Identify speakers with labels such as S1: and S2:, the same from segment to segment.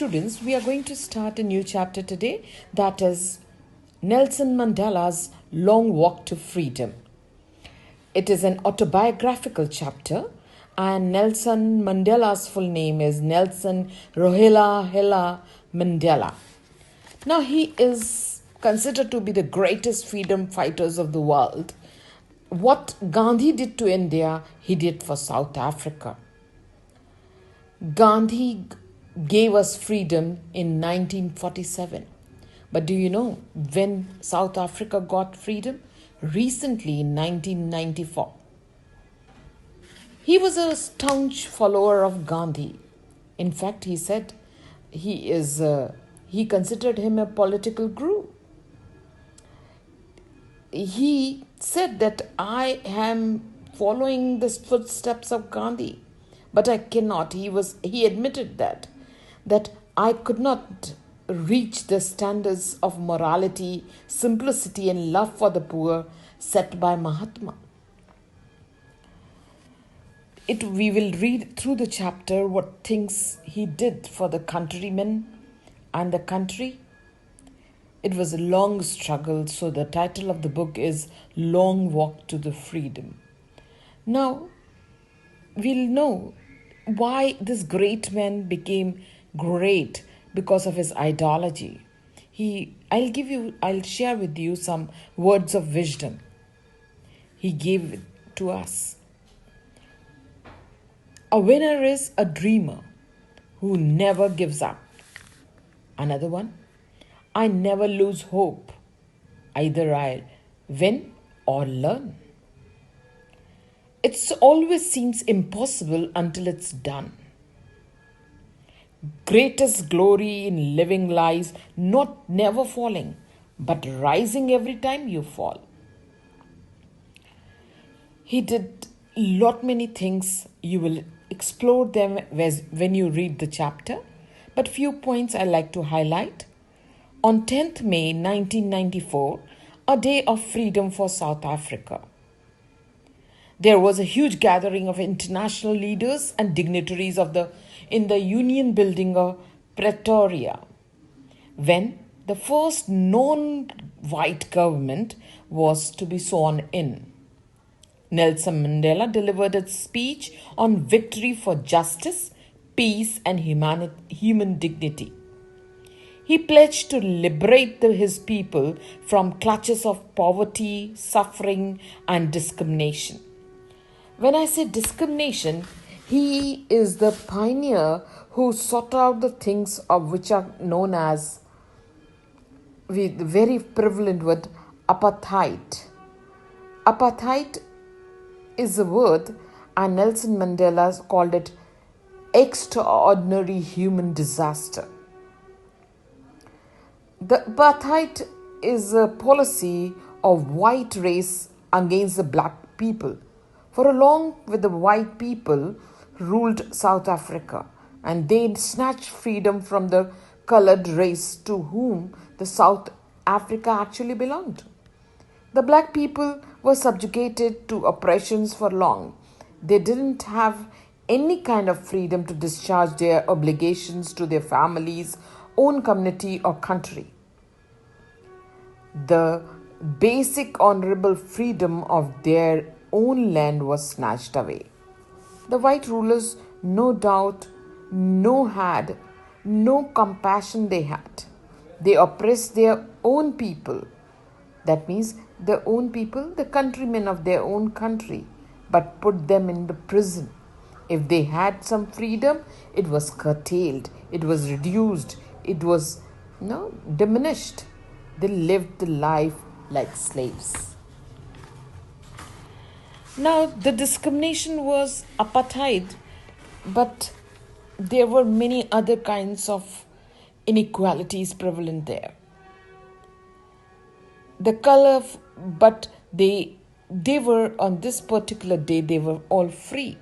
S1: students, we are going to start a new chapter today, that is Nelson Mandela's Long Walk to Freedom. It is an autobiographical chapter, and Nelson Mandela's full name is Nelson Rolihlahla Mandela. Now, he is considered to be the greatest freedom fighters of the world. What Gandhi did to India, he did for South Africa. Gandhi gave us freedom in 1947. But do you know when South Africa got freedom? Recently in 1994. He was a staunch follower of Gandhi. In fact, he said he considered him a political guru. He said that I am following the footsteps of Gandhi, but I cannot. He admitted that I could not reach the standards of morality, simplicity, and love for the poor set by Mahatma. We will read through the chapter what things he did for the countrymen and the country. It was a long struggle, so the title of the book is Long Walk to the Freedom. Now, we'll know why this great man became great because of his ideology. I'll share with you some words of wisdom he gave to us. A winner is a dreamer who never gives up. Another one, I never lose hope. Either I'll win or learn. It always seems impossible until it's done. Greatest glory in living lies not never falling, but rising every time you fall. He did many things. You will explore them when you read the chapter, but few points I like to highlight. On 10th May 1994, a day of freedom for South Africa, there was a huge gathering of international leaders and dignitaries in the Union Building of Pretoria, when the first non-white government was to be sworn in. Nelson Mandela delivered a speech on victory for justice, peace, and human dignity. He pledged to liberate his people from clutches of poverty, suffering, and discrimination. When I say discrimination, he is the pioneer who sought out the things of which are known as, with the very prevalent word, apartheid. Apartheid is a word, and Nelson Mandela called it extraordinary human disaster. The apartheid is a policy of white race against the black people. For along with the white people ruled South Africa, and they snatched freedom from the colored race to whom the South Africa actually belonged. The black people were subjugated to oppressions for long. They didn't have any kind of freedom to discharge their obligations to their families, own community, or country. The basic honorable freedom of their own land was snatched away. The white rulers, no doubt, had no compassion they had. They oppressed their own people. That means their own people, the countrymen of their own country, but put them in the prison. If they had some freedom, it was curtailed, it was reduced, it was diminished. They lived the life like slaves. Now, the discrimination was apartheid, but there were many other kinds of inequalities prevalent there. The color, but they were, on this particular day, they were all free.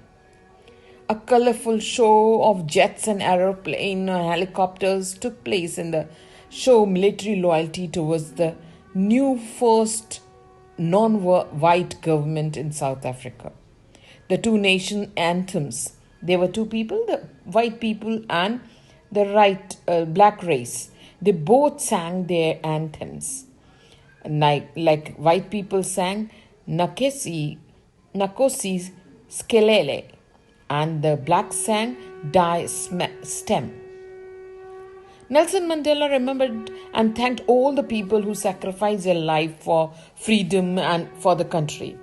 S1: A colorful show of jets and aeroplane helicopters took place in the show military loyalty towards the new first non-white government in South Africa. The two nation anthems, there were two people, the white people and the black race. They both sang their anthems. Like white people sang Nakosi Skelele, and the blacks sang Stem. Nelson Mandela remembered and thanked all the people who sacrificed their life for freedom and for the country.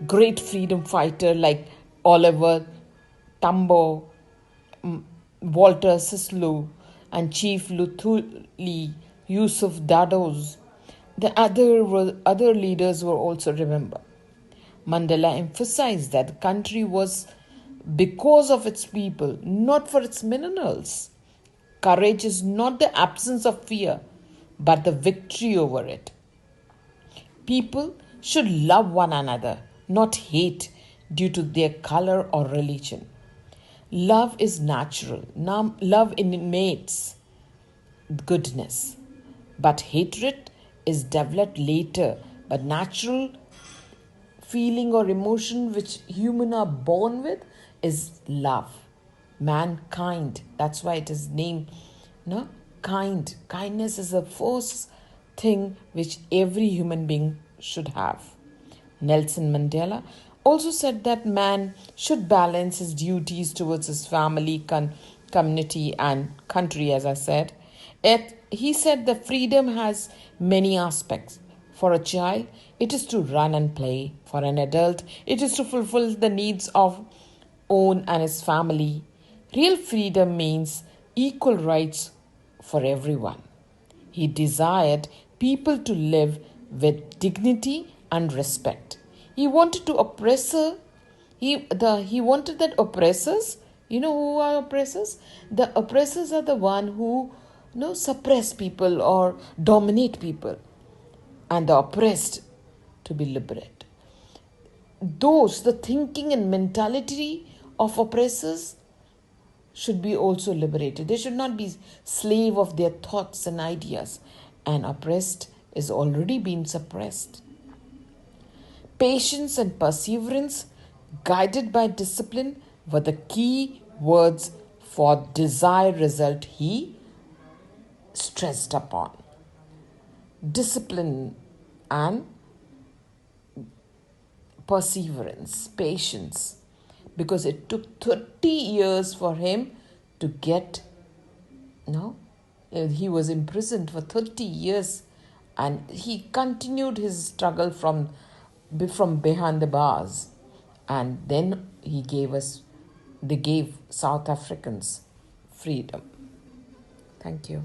S1: Great freedom fighter like Oliver Tambo, Walter Sisulu, and Chief Luthuli Yusuf Dados. The other leaders were also remembered. Mandela emphasized that the country was because of its people, not for its minerals. Courage is not the absence of fear, but the victory over it. People should love one another, not hate due to their color or religion. Love is natural. Love intimates goodness. But hatred is developed later, but natural feeling or emotion which humans are born with is love. Mankind. That's why it is named kind. Kindness is the first thing which every human being should have. Nelson Mandela also said that man should balance his duties towards his family, community, and country, as I said. He said that freedom has many aspects. For a child, it is to run and play. For an adult, it is to fulfill the needs of own and his family. Real freedom means equal rights for everyone. He desired people to live with dignity and respect. He wanted to he wanted that oppressors, you know who are oppressors? The oppressors are the one who suppress people or dominate people, and the oppressed to be liberated. The thinking and mentality of oppressors should be also liberated. They should not be slave of their thoughts and ideas. And oppressed is already being suppressed. Patience and perseverance, guided by discipline, were the key words for desired result he stressed upon. Discipline and perseverance, patience, because it took 30 years for him to get, he was imprisoned for 30 years, and he continued his struggle from behind the bars, and then they gave South Africans freedom. Thank you.